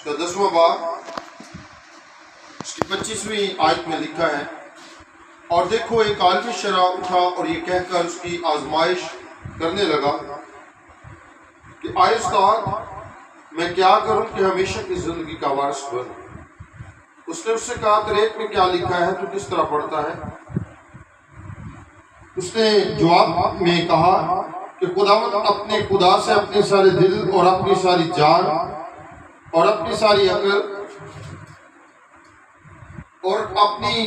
اس کا 10واں باب اس کی 25ویں آیت میں لکھا ہے، اور دیکھو ایک عالم شرع اٹھا اور یہ کہہ کر اس کی آزمائش کرنے لگا کہ آئے استاد میں کیا کروں کہ ہمیشہ کی زندگی کا وارث بنوں۔ اس نے اس سے کہا تریک میں کیا لکھا ہے، تو کس طرح پڑھتا ہے؟ اس نے جواب میں کہا کہ خداوند اپنے خدا سے اپنے سارے دل اور اپنی ساری جان اور اپنی ساری عقل اور اپنی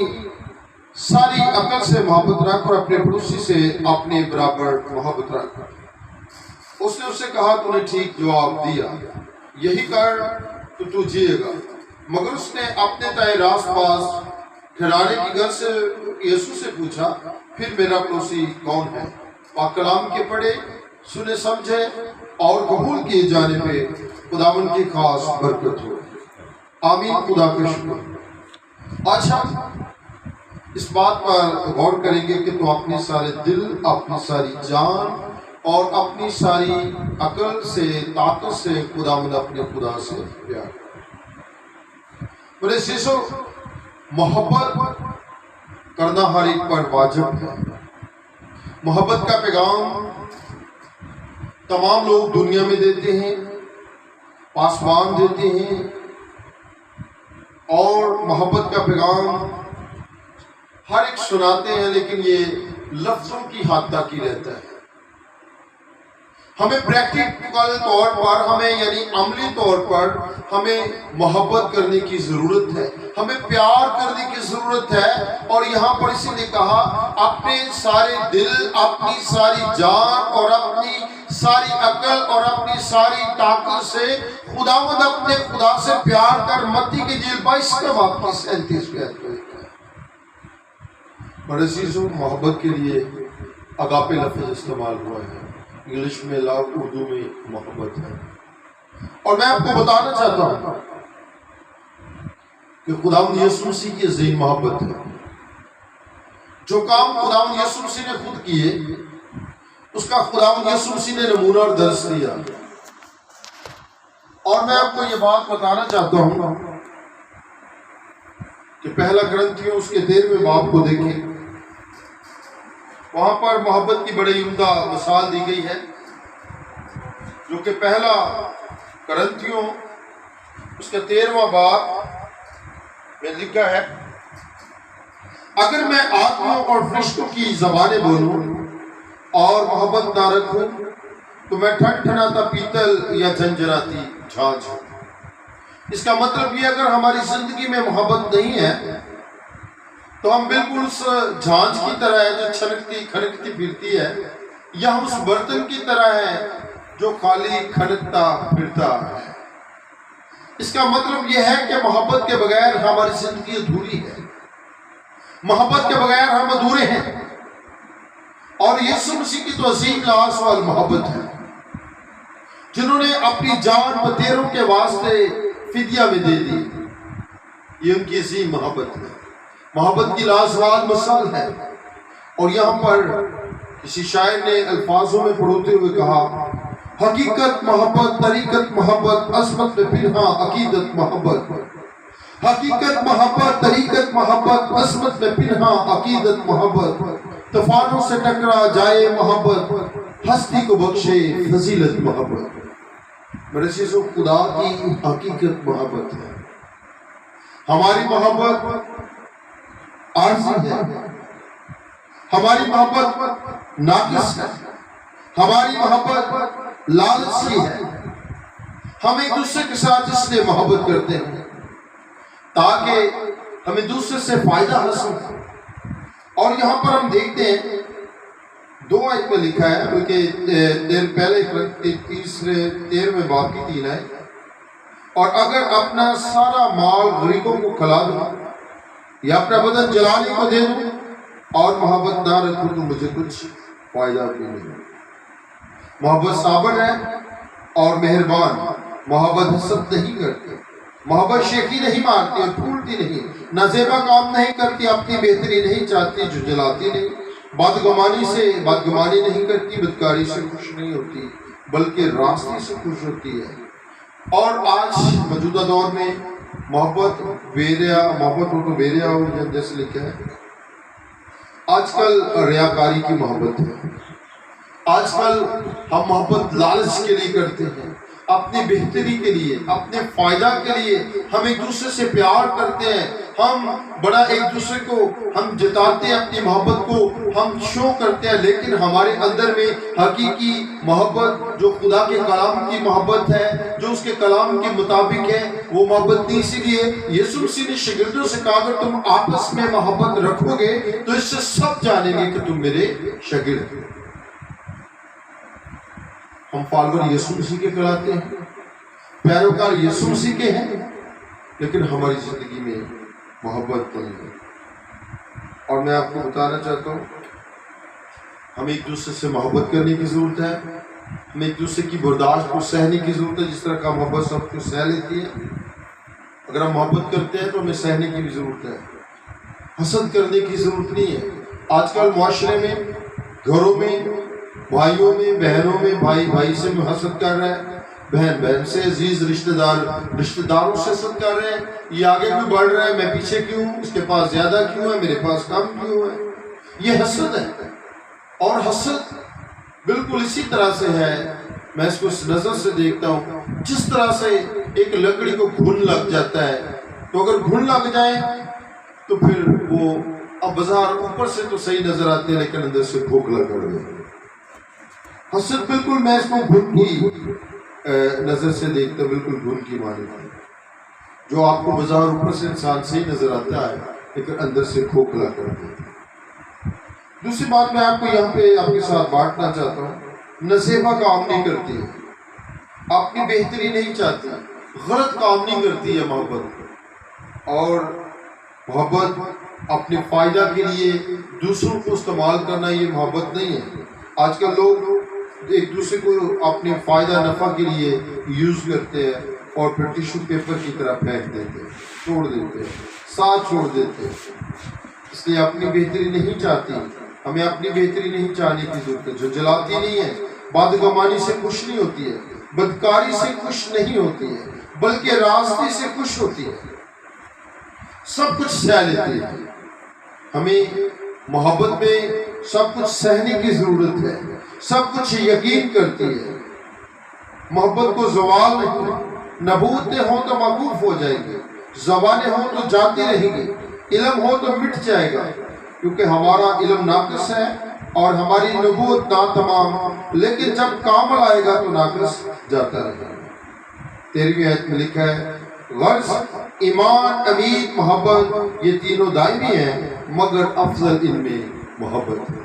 ساری عقل سے محبت رکھ اور اپنے پڑوسی سے اپنے برابر محبت رکھ۔ اس نے اس سے کہا تو نے ٹھیک جواب دیا، یہی کر تو تو جیے گا۔ مگر اس نے اپنے تائیں راست پاس ٹھہرانے کی غرض سے یسوع سے پوچھا، پھر میرا پڑوسی کون ہے؟ پاک کلام کے پڑھے سنے سمجھے اور قبول کیے جانے پہ خداوند کی خاص برکت ہو۔ آمین۔ خدا کا شکر۔ آج ہم اس بات پر غور کریں گے کہ تو اپنے سارے دل، اپنی ساری جان اور اپنی ساری عقل سے، طاقت سے خداوند اپنے خدا سے پیار کرے۔ میرے عزیزو، محبت کرنا ہر ایک پر واجب ہے۔ محبت کا پیغام تمام لوگ دنیا میں دیتے ہیں، پاسبان دیتے ہیں، اور محبت کا پیغام ہر ایک سناتے ہیں، لیکن یہ لفظوں کی حد تک ہی رہتا ہے۔ ہمیں پریکٹیکل طور پر، ہمیں یعنی عملی طور پر ہمیں محبت کرنے کی ضرورت ہے، ہمیں پیار کرنے کی ضرورت ہے۔ اور یہاں پر اسی نے کہا اپنے سارے دل، اپنی ساری جان اور اپنی ساری عقل اور اپنی ساری طاقت سے خداوند اپنے خدا سے پیار کر۔ متی کی انجیل 22 واقعہ 37 آیت کو لکھا ہے۔ بڑے عزیزوں، محبت کے لیے اگاپے لفظ استعمال ہوا ہے، انگلش میں لو، اردو میں محبت ہے۔ اور میں آپ کو بتانا چاہتا ہوں کہ خداوند یسوع مسیح کی عظیم محبت ہے۔ جو کام خداوند یسوع مسیح نے خود کیے، اس کا خداوند یسوع مسیح نے نمونہ اور درس دیا۔ اور میں آپ کو یہ بات بتانا چاہتا ہوں کہ پہلا کرنتھیوں اس کے 13ویں باب کو دیکھیں، وہاں پر محبت کی بڑی عمدہ مثال دی گئی ہے، جو کہ پہلا کرنتھیوں اس کا 13واں باب میں لکھا ہے، اگر میں آدمیوں اور فرشتوں کی زبانیں بولوں اور محبت نہ رکھوں تو میں ٹھنٹھناتا پیتل یا جھنجھناتی جھاج ہوں۔ اس کا مطلب یہ، اگر ہماری زندگی میں محبت نہیں ہے تو ہم بالکل اس جھانج کی طرح ہے جو چھنکتی کھنکتی پھرتی ہے، یا ہم اس برتن کی طرح ہیں جو خالی کھنکتا پھرتا ہے۔ اس کا مطلب یہ ہے کہ محبت کے بغیر ہماری زندگی ادھوری ہے، محبت کے بغیر ہم ادھورے ہیں۔ اور یسوع مسیح کی تو عظیم لاسوال محبت ہے، جنہوں نے اپنی جان بتیروں کے واسطے فدیہ میں دے دی۔ یہ ان کی عظیم محبت ہے، محبت کی لازوال مثال ہے۔ اور یہاں پر کسی شاعر نے الفاظوں میں پڑھوتے ہوئے کہا، حقیقت محبت، طریقت محبت، عظمت میں پنہاں عقیدت محبت۔ حقیقت محبت، طریقت محبت، عظمت میں پنہاں عقیدت محبت۔ طوفانوں سے ٹکرا جائے محبت، ہستی کو بخشے فضیلت محبت۔ میرے عزیزو، خدا کی حقیقت محبت ہے۔ ہماری محبت عارضی ہے، ہماری محبت ناقص ہے، ہماری محبت لالچی ہے۔ ہم ایک دوسرے کے ساتھ اس لیے محبت کرتے ہیں تاکہ ہمیں دوسرے سے فائدہ حاصل ہو۔ اور یہاں پر ہم دیکھتے ہیں 2 آیت میں لکھا ہے، بلکہ پہلے 13ویں باب کی 3 آیت، اور اگر اپنا سارا مال غریبوں کو کھلا دوں یا اپنا بدن جلانے کو دے دوں اور محبت نہ رکھوں تو مجھے کچھ فائدہ بھی نہیں۔ محبت صابر ہے اور مہربان، محبت حسد نہیں کرتی، محبت شیخی نہیں مارتی اور پھولتی نہیں، نازیبا کام نہیں کرتی، اپنی بہتری نہیں چاہتی، جو جلاتی نہیں، بدگمانی نہیں کرتی، بدکاری سے خوش نہیں ہوتی، بلکہ راستے سے خوش ہوتی ہے۔ اور آج موجودہ دور میں محبت ویریا، محبت ہو تو ویریا ہو، جیسے لکھا ہے. آج کل ریاکاری کی محبت ہے. آج کل ہم محبت لالچ کے لیے کرتے ہیں، اپنی بہتری کے لیے، اپنے فائدہ کے لیے ہم ایک دوسرے سے پیار کرتے ہیں. ہم بڑا ایک دوسرے کو ہم جتاتے ہیں، اپنی محبت کو ہم شو کرتے ہیں، لیکن ہمارے اندر میں حقیقی محبت جو خدا کے کلام کی محبت ہے، جو اس کے کلام کے مطابق ہے، وہ محبت نہیں. اسی لیے یسوع مسیح نے شاگردوں سے کہا اگر تم آپس میں محبت رکھو گے تو اس سے سب جانیں گے کہ تم میرے شاگرد ہو. ہم فالوور یسوع مسیح کے کہلاتے ہیں، پیروکار یسوع مسیح کے ہیں، لیکن ہماری زندگی میں محبت نہیں ہے. اور میں آپ کو بتانا چاہتا ہوں ہمیں ایک دوسرے سے محبت کرنے کی ضرورت ہے. ہمیں ایک دوسرے کی برداشت کو سہنے کی ضرورت ہے. جس طرح کا محبت سب کو سہ لیتی ہے، اگر ہم محبت کرتے ہیں تو ہمیں سہنے کی بھی ضرورت ہے. حسد کرنے کی ضرورت نہیں ہے. آج کل معاشرے میں، گھروں میں، بھائیوں میں، بہنوں میں، بھائی بھائی سے حسد کر رہے ہیں، بہن بہن سے، عزیز رشتہ داروں سے حسد کر رہے ہیں. یہ آگے کیوں بڑھ رہا ہے، میں پیچھے کیوں، اس کے پاس زیادہ کیوں ہے، میرے پاس کم کیوں ہے. یہ حسد ہے. اور حسد بالکل اسی طرح سے ہے، میں اس کو اس نظر سے دیکھتا ہوں جس طرح سے ایک لکڑی کو گھن لگ جاتا ہے، تو اگر گھن لگ جائے تو پھر وہ اب بازار اوپر سے تو صحیح نظر آتے ہیں لیکن اندر سے کھوکھلا کر دیتے ہیں. حسد بالکل میں اس کو گھن کی نظر سے دیکھتا ہوں، بالکل گھن کی مانی ہے، جو آپ کو بازار اوپر سے انسان صحیح نظر آتا ہے لیکن اندر سے کھوکھلا کر دیتا ہے. دوسری بات میں آپ کو یہاں پہ آپ کے ساتھ بانٹنا چاہتا ہوں، نصیحہ کام نہیں کرتی ہے، اپنی بہتری نہیں چاہتی، غلط کام نہیں کرتی ہے محبت. اور محبت اپنے فائدہ کے لیے دوسروں کو استعمال کرنا یہ محبت نہیں ہے. آج کل لوگ ایک دوسرے کو اپنے فائدہ نفع کے لیے یوز کرتے ہیں اور پھر ٹیشو پیپر کی طرح پھینک دیتے ہیں، چھوڑ دیتے ہیں، ساتھ چھوڑ دیتے ہیں. اس لیے اپنی بہتری نہیں چاہتی. ہمیں اپنی بہتری نہیں چاہنے کی ضرورت ہے. جو جلاتی نہیں ہے، بدگمانی سے خوش نہیں ہوتی ہے، بدکاری سے خوش نہیں ہوتی ہے، بلکہ راستے سے خوش ہوتی ہے، سب کچھ سہ لیتی ہے. ہمیں محبت میں سب کچھ سہنے کی ضرورت ہے، سب کچھ یقین کرتی ہے. محبت کو زوال نہیں. نبوتیں ہوں تو موقوف ہو جائیں گے، زبانیں ہوں تو جاتی رہیں گی، علم ہو تو مٹ جائے گا، کیونکہ ہمارا علم ناقص ہے اور ہماری نبوت ناتمام، لیکن جب کامل آئے گا تو ناقص جاتا رہے گا. 13ویں آیت میں لکھا ہے غرض ایمان، امید، محبت یہ تینوں دائمی ہیں، مگر افضل ان میں محبت ہے.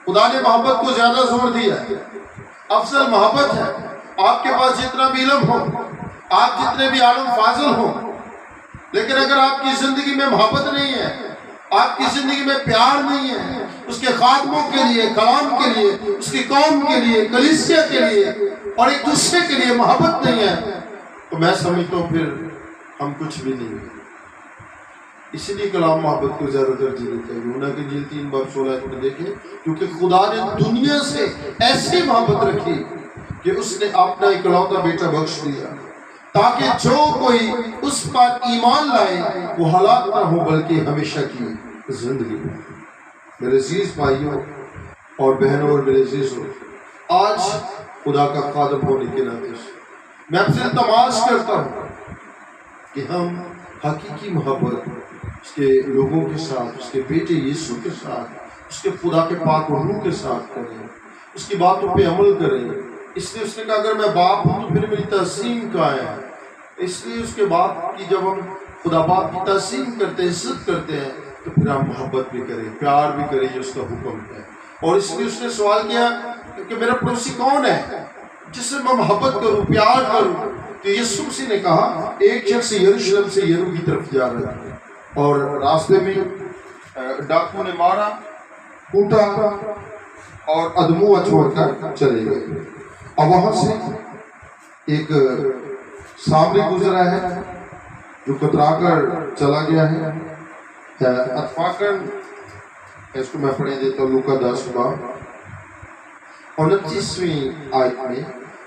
خدا نے محبت کو زیادہ زور دیا ہے، افضل محبت ہے. آپ کے پاس جتنا بھی علم ہو، آپ جتنے بھی عالم فاضل ہو، لیکن اگر آپ کی زندگی میں محبت نہیں ہے، آپ کی زندگی میں پیار نہیں ہے، اس کے خادموں کے لیے، کلام کے لیے، اس کی قوم کے لیے، کلیسیا کے لیے اور ایک دوسرے کے لیے محبت نہیں ہے، تو میں سمجھتا ہوں پھر ہم کچھ بھی نہیں ہیں. اسی لیے کلام محبت کو زیادہ ترجیح دیتا ہے. یوحنا کی انجیل 3:16 میں دیکھیں، کیونکہ خدا نے دنیا سے ایسی محبت رکھی کہ اس نے اپنا اکلوتا بیٹا بخش دیا تاکہ جو کوئی اس پر ایمان لائے وہ ہلاک نہ ہو بلکہ ہمیشہ کی زندگی ہو. میرے عزیز بھائیوں اور بہنوں اور میرے عزیزوں، آج خدا کا خادم ہونے کے ناطے میں آپ سے التماس کرتا ہوں کہ ہم حقیقی محبت اس کے لوگوں کے ساتھ، اس کے بیٹے یسوع کے ساتھ، اس کے خدا کے پاک روح کے ساتھ کریں، اس کی باتوں پہ عمل کریں. اس لیے اس نے کہا اگر میں باپ ہوں تو پھر میری تعظیم کہاں ہے. اس لیے اس کے باپ کی جب ہم خدا باپ کی تعظیم کرتے ہیں، عزت کرتے ہیں، تو پھر ہم محبت بھی کریں، پیار بھی کریں، یہ اس کا حکم ہے. اور اس لیے اس نے سوال کیا کہ میرا پڑوسی کون ہے جس سے میں محبت کروں، پیار کروں. تو یسوع مسیح نے کہا ایک شخص یروشلم سے یرو کی طرف جا رہا تھا اور راستے میں ڈاکو نے مارا، کوٹا اور ادموا چھوڑ کر چلے گئے. اب وہاں سے ایک سامنے گزرا ہے جو کترا کر چلا گیا ہے. اتفاقاً اس کو میں پڑھے دیتا ہوں لوکا 10:29 آیت میں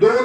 2